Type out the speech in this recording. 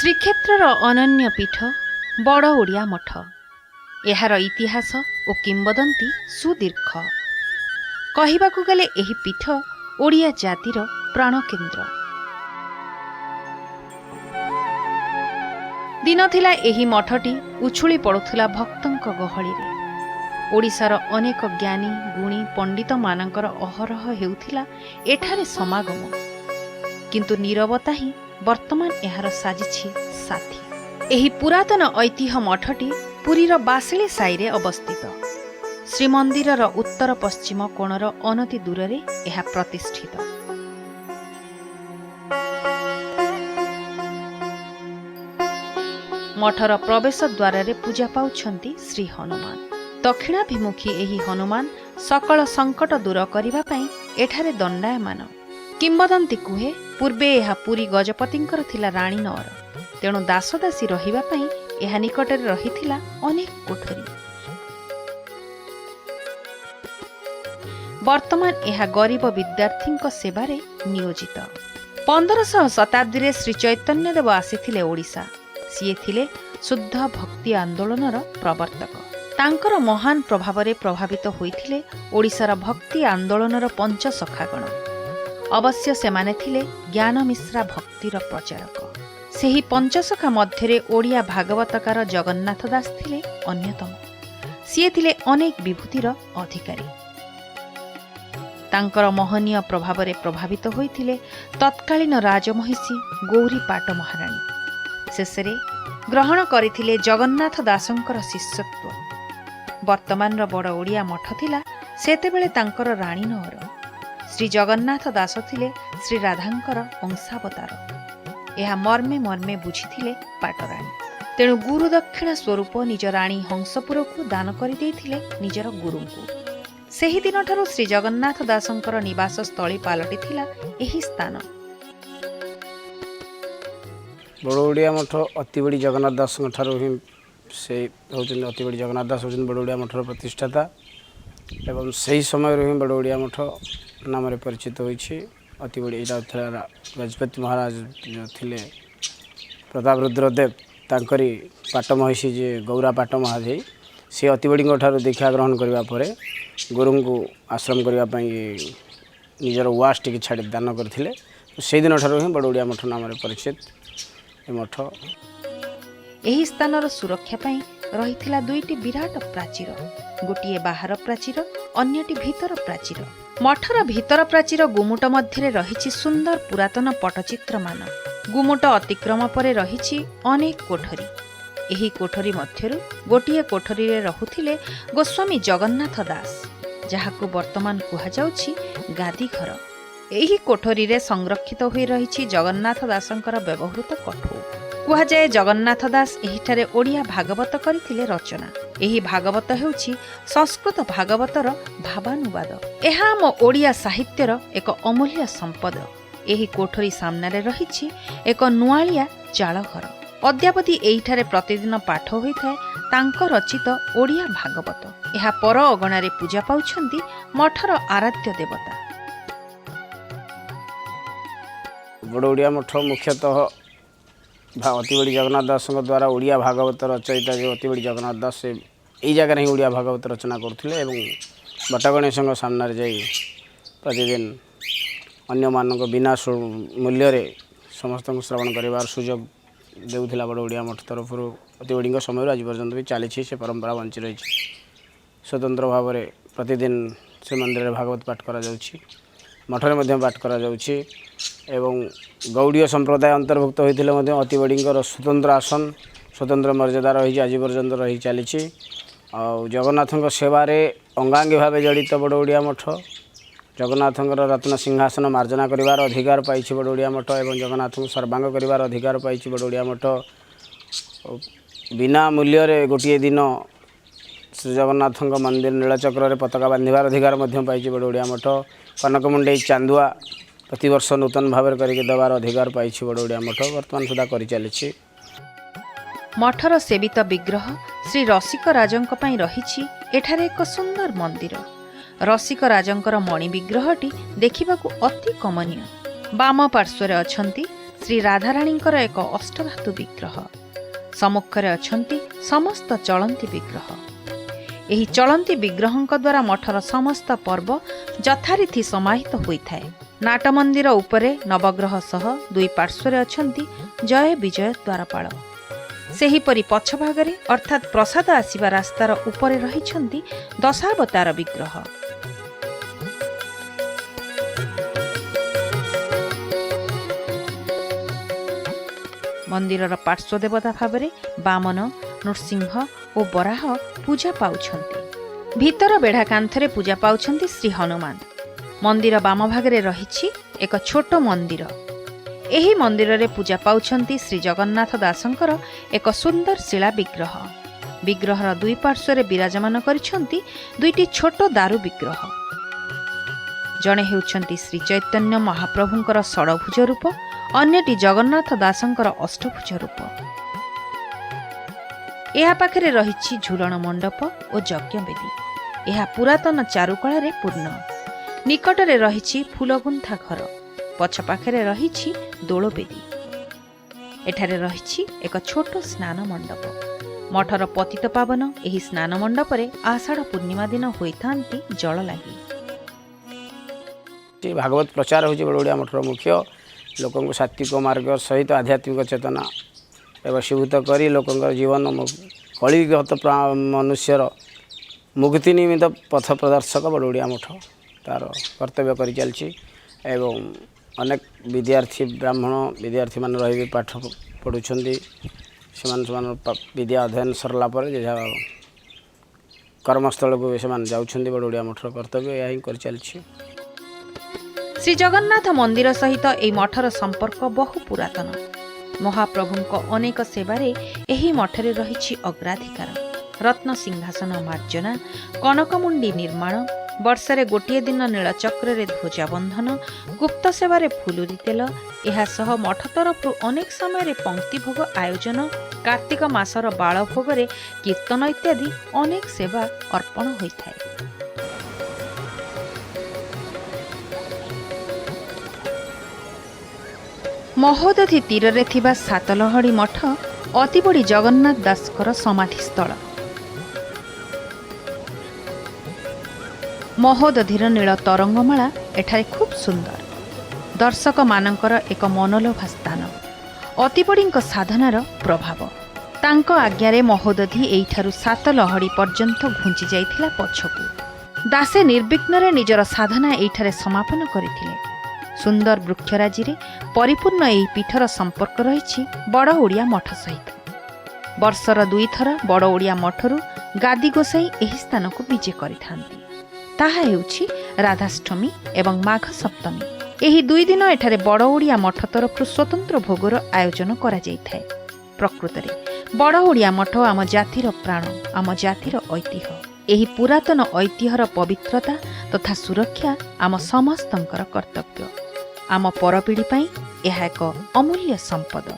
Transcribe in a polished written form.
श्रीक्षेत्रर अनन्य पीठ बड़ ओडिया मठ। एहार इतिहास और किंवदंती सुदीर्घ। कहिबाकु गले एही पीठ ओडिया जातिर प्राणकेन्द्र। दिन थिला एही मठटी उछुली पड़ुथिला भक्तंक गहळीरे। ओडिशार अनेक ज्ञानी गुणी पंडित मानकर अहरह हेउथिला एठारे समागम। किंतु नीरवता ही वर्तमान एहार साजिछि साथी। एही पुरातन ऐतिह्य मठटी पुरीर बासिली साईरे अवस्थित। श्रीमंदिरर उत्तर पश्चिम कोणर अनति दूररे एहा प्रतिष्ठित। मठर प्रवेश द्वार पूजा पाउछंती श्री हनुमान। दक्षिणाभिमुखी एही हनुमान सकल संकट दूर करिबा पई एठारे दंडायमान। किंवदंती कुहे पूर्वे एहा पुरी गजपतिंकर थिला राणी नगर। तेणु दासदासी रहिबा पई एहा निकटरे रहिथिला अनेक कोठरी। वर्तमान एहा गरीब विद्यार्थींक सेवारे नियोजित। 1500 शताब्दी श्री चैतन्य देव आसीथिले ओडिशा। सीए थिले शुद्ध भक्ति आंदोलनर प्रवर्तक। तांकर महान प्रभावरे प्रभावित होइथिले ओडिशार भक्ति आंदोलनर पंच सखागण। अवश्य सेमाने थिले ज्ञान मिश्रा भक्तिर प्रचारक। सेही पंचसखा मध्यरे ओडिया भागवतकार जगन्नाथ दास थिले अन्यतम। सीए थिले अनेक विभूतिर अधिकारी। तांकर महनीय प्रभावरे प्रभावित होइथिले तत्कालीन राजमहिषी गौरी पाट महाराणी। शेषरे ग्रहण करिथिले जगन्नाथ दासंकर शिष्यत्व। वर्तमान बड़ ओडिया मठ थिला सेतेबेले तांकर राणी नगर। श्री जगन्नाथ दास थिले श्री राधांकर अंशावतार। एहा मर्मे मर्मे बुझिथिले पाटराणी। तेणु गुरु दक्षिणा स्वरूप निज राणी हंसपुर को दान करि देइथिले निजर गुरुंकु। सेही दिनठारु श्री जगन्नाथ दासंकर निवास स्थली पालटी थिला एही स्थान। बड़ ओडिया मठ अति बड़ी जगन्नाथ दास से होती अति बड़ी जगन्नाथ दास होती बड़ ओडिया मठर प्रतिष्ठाता एवं से समय ही बड़ ओडिया मठ नाम परिचित होती। अति बड़ी यहाँ गजपति महाराज जो थे प्रताप रुद्रदेव तांकरी पाट महिषी जे गौरा पाट महादेवी सी अति बड़ी दीक्षा ग्रहण करने गुरु को आश्रम करने निजर उवास टी छाड़ दान करते से दिन ठार ही बड़ ओडिया मठ नाम परिचित मठ। एही स्थानर सुरक्षा पई रहिथिला दुईटी विराट प्राचीर। गोटिए बाहर प्राचीर अन्यटी भीतर प्राचीर। मठर भीतर प्राचीर गुमुट मध्यरे रहिछि सुंदर पुरातन पटचित्र मान। गुमुट अतिक्रम परे रहिछि अनेक कोठरी। एही कोठरी मध्यरु गोटिए कोठरी रे रहुथिले गोस्वामी जगन्नाथ दास, जाहाकु वर्तमान कुहा जाउछि गादी घर। एही कोठरी रे संरक्षित होई रहिछि जगन्नाथ दासंकर व्यवहृत कठौ। कुहा जाए जगन्नाथ दास एहिठारे ओडिया भागवत करिथिले रचना। एही भागवत हेउछि संस्कृत भागवतर भावानुवाद। एहा आम ओडिया साहित्यर एक अमूल्य संपद। एही कोठरी सामनारे रहिछि एक नुआलिया चाळ घर। अद्यापति एहिठारे प्रतिदिन पाठ होइथाय तांक रचित ओडिया भागवत। एहा पर अगणारे पूजा पाउछंती मठर आराध्य देवता। बड़ ओडिया मठ मुख्यतः अति बड़ी जगन्नाथ दास द्वारा ओडिया भागवत रचयिता जो अति बड़ी जगन्नाथ दास से यही जगह ही ओडिया भागवत रचना करते एवं बट गणेश सामने जाई प्रतिदिन अन्य मानक बिना मूल्य समस्त श्रवण करार सुजोग देउथिला बड़ ओडिया मठ तरफ अति बड़ी समय आज पर्यंत भी चली से परंपरा बंची रही। स्वतंत्र भाव में प्रतिदिन से मंदिर भागवत पाठ करा जाउछि। मठरे मध्य पाठ करा जाउछि एवं गौड़ीय संप्रदाय अंतर्भुक्त होते अति बड़ी स्वतंत्र आसन स्वतंत्र मर्यादा रही आज पर्यंत रही चली। जगन्नाथ सेवारे अंगांगी भाव जड़ित बड़ ओडिया मठ। जगन्नाथ रत्न सिंहासन मार्जना करिवार अधिकार पाइछि बड़ ओडिया मठ एवं जगन्नाथ को सर्वांग करिवार अधिकार पाइछि बड़ ओडिया मठ। बिना मूल्य रे गोटे दिन श्री जगन्नाथ मंदिर नीलचक्र पताका बांधिबार अधिकार पाइछि बड़ ओडिया मठ। कनकमुंडई चांदुआ प्रतिवर्ष नूतन भाव करके देवार अधिकार पाइछि बड़ ओडिया मठ वर्तमान सुधा करि चलिछि। मठर सेवित विग्रह श्री रसिक राजंक पई रहिछि एठारे एक सुंदर मंदिर। रसिक राजंकर मणि विग्रहटी देखिबाकू अति कमनीय। बाम पार्श्वरे अछंती श्री राधाराणीଙ୍କର ଏକ ଅଷ୍ଟଧାତୁ ବିଗ୍ରହ। ସମ୍ମୁଖରେ ଅଛନ୍ତି ସମସ୍ତ ଚଳନ୍ତି ବିଗ୍ରହ। ଏହି ଚଳନ୍ତି ବିଗ୍ରହଙ୍କ ଦ୍ୱାରା ମଠର ସମସ୍ତ ପର୍ବ ଯଥାରୀତି ସମାହିତ ହୋଇଥାଏ। ନାଟ ମନ୍ଦିର ଉପରେ ନବଗ୍ରହ ସହ ଦୁଇ ପାର୍ଶ୍ୱରେ ଅଛନ୍ତି ଜୟ ବିଜୟ ଦ୍ୱାରପାଳ। ସେହିପରି ପଛଭାଗରେ ଅର୍ଥାତ୍ ପ୍ରସାଦ ଆସିବା ରାସ୍ତାର ଉପରେ ରହିଛନ୍ତି ଦଶାବତାର ବିଗ୍ରହ। ମନ୍ଦିରର ପାର୍ଶ୍ୱ ଦେବତା ଭାବରେ ବାମନ, ନୃସିଂହ ଓ ବରାହ ପୂଜା ପାଉଛନ୍ତି। ଭିତର ବେଢ଼ା କାନ୍ଥରେ ପୂଜା ପାଉଛନ୍ତି ଶ୍ରୀ ହନୁମାନ। ମନ୍ଦିର ବାମ ଭାଗରେ ରହିଛି ଏକ ଛୋଟ ମନ୍ଦିର। ଏହି ମନ୍ଦିରରେ ପୂଜା ପାଉଛନ୍ତି ଶ୍ରୀ ଜଗନ୍ନାଥ ଦାସଙ୍କର ଏକ ସୁନ୍ଦର ଶିଳା ବିଗ୍ରହ। ବିଗ୍ରହର ଦୁଇ ପାର୍ଶ୍ୱରେ ବିରାଜମାନ କରିଛନ୍ତି ଦୁଇଟି ଛୋଟ ଦାରୁ ବିଗ୍ରହ। ଜଣେ ହେଉଛନ୍ତି ଶ୍ରୀ ଚୈତନ୍ୟ ମହାପ୍ରଭୁଙ୍କର ଷଡ଼ଭୁଜ ରୂପ, ଅନ୍ୟଟି ଜଗନ୍ନାଥ ଦାସଙ୍କର ଅଷ୍ଟଭୁଜ ରୂପ। ଏହା ପାଖରେ ରହିଛି ଝୁଲଣ ମଣ୍ଡପ ଓ ଯଜ୍ଞବେଦୀ। ଏହା ପୁରାତନ ଚାରୁକଳାରେ ପୂର୍ଣ୍ଣ। ନିକଟରେ ରହିଛି ଫୁଲଗୁନ୍ଥା ଘର। ପଛ ପାଖରେ ରହିଛି ଦୋଳବେଦୀ। ଏଠାରେ ରହିଛି ଏକ ଛୋଟ ସ୍ନାନ ମଣ୍ଡପ। ମଠର ପତିତ ପାବନ ଏହି ସ୍ନାନ ମଣ୍ଡପରେ ଆଷାଢ଼ ପୂର୍ଣ୍ଣିମା ଦିନ ହୋଇଥାନ୍ତି ଜଳ ଲାଗି। ଭାଗବତ ପ୍ରଚାର ହେଉଛି ବଡ଼ବଡ଼ିଆ ମଠର ମୁଖ୍ୟ। ଲୋକଙ୍କୁ ସାତ୍ୱିକ ମାର୍ଗ ସହିତ ଆଧ୍ୟାତ୍ମିକ ଚେତନା ବଶୀଭୂତ କରି ଲୋକଙ୍କର ଜୀବନ କଳିଗତ ମନୁଷ୍ୟର ମୁକ୍ତି ନିମିତ୍ତ ପଥ ପ୍ରଦର୍ଶକ ବଡ଼ବଡ଼ିଆ ମଠ ତାର କର୍ତ୍ତବ୍ୟ କରିଚାଲିଛି। ଏବଂ ଅନେକ ବିଦ୍ୟାର୍ଥୀ ବ୍ରାହ୍ମଣ ବିଦ୍ୟାର୍ଥୀମାନେ ରହିବେ ପାଠ ପଢ଼ୁଛନ୍ତି। ସେମାନଙ୍କ ବିଦ୍ୟା ଅଧ୍ୟୟନ ସରିଲା ପରେ ଯାହା କର୍ମସ୍ଥଳକୁ ସେମାନେ ଯାଉଛନ୍ତି। ବଡ଼ବଡ଼ିଆ ମଠର କର୍ତ୍ତବ୍ୟ ଏହା ହିଁ କରିଚାଲିଛି। ଶ୍ରୀ ଜଗନ୍ନାଥ ମନ୍ଦିର ସହିତ ଏହି ମଠର ସମ୍ପର୍କ ବହୁ ପୁରାତନ। ମହାପ୍ରଭୁଙ୍କ ଅନେକ ସେବାରେ ଏହି ମଠରେ ରହିଛି ଅଗ୍ରାଧିକାର। ରତ୍ନ ସିଂହାସନ ମାର୍ଜନା, କନକମୁଣ୍ଡି ନିର୍ମାଣ, ବର୍ଷରେ ଗୋଟିଏ ଦିନ ନୀଳଚକ୍ରରେ ଧ୍ୱଜା ବନ୍ଧନ, ଗୁପ୍ତ ସେବାରେ ଫୁଲୁରି ତେଲ, ଏହା ସହ ମଠ ତରଫରୁ ଅନେକ ସମୟରେ ପଙ୍କ୍ତି ଭୋଗ ଆୟୋଜନ, କାର୍ତ୍ତିକ ମାସର ବାଳ ଭୋଗରେ କୀର୍ତ୍ତନ ଇତ୍ୟାଦି ଅନେକ ସେବା ଅର୍ପଣ ହୋଇଥାଏ। ମହୋଦଧି ତୀରରେ ଥିବା ସାତଲହଡ଼ି ମଠ ଅତିବଡ଼ି ଜଗନ୍ନାଥ ଦାସଙ୍କର ସମାଧିସ୍ଥଳ। ମହୋଦଧିର ନୀଳ ତରଙ୍ଗମାଳା ଏଠାରେ ଖୁବ୍ ସୁନ୍ଦର। ଦର୍ଶକମାନଙ୍କର ଏକ ମନଲୋଭା ସ୍ଥାନ। ଅତିବଡ଼ିଙ୍କ ସାଧନାର ପ୍ରଭାବ। ତାଙ୍କ ଆଜ୍ଞାରେ ମହୋଦଧି ଏଇଠାରୁ ସାତଲହଡ଼ି ପର୍ଯ୍ୟନ୍ତ ଘୁଞ୍ଚି ଯାଇଥିଲା ପଛକୁ। ଦାସେ ନିର୍ବିଘ୍ନରେ ନିଜର ସାଧନା ଏଇଠାରେ ସମାପନ କରିଥିଲେ। ସୁନ୍ଦର ବୃକ୍ଷରାଜିରେ ପରିପୂର୍ଣ୍ଣ ଏହି ପୀଠର ସମ୍ପର୍କ ରହିଛି ବଡ଼ ଓଡ଼ିଆ ମଠ ସହିତ। ବର୍ଷର ଦୁଇଥର ବଡ଼ ଓଡ଼ିଆ ମଠରୁ ଗାଦି ଗୋସାଇ ଏହି ସ୍ଥାନକୁ ବିଜେ କରିଥାନ୍ତି। ତାହା ହେଉଛି ରାଧାଷ୍ଟମୀ ଏବଂ ମାଘ ସପ୍ତମୀ। ଏହି ଦୁଇ ଦିନ ଏଠାରେ ବଡ଼ ଓଡ଼ିଆ ମଠ ତରଫରୁ ସ୍ୱତନ୍ତ୍ର ଭୋଗର ଆୟୋଜନ କରାଯାଇଥାଏ। ପ୍ରକୃତରେ ବଡ଼ ଓଡ଼ିଆ ମଠ ଆମ ଜାତିର ପ୍ରାଣ, ଆମ ଜାତିର ଐତିହ୍ୟ। ଏହି ପୁରାତନ ଐତିହ୍ୟର ପବିତ୍ରତା ତଥା ସୁରକ୍ଷା ଆମ ସମସ୍ତଙ୍କର କର୍ତ୍ତବ୍ୟ। ଆମ ପରପିଢ଼ି ପାଇଁ ଏହା ଏକ ଅମୂଲ୍ୟ ସମ୍ପଦ।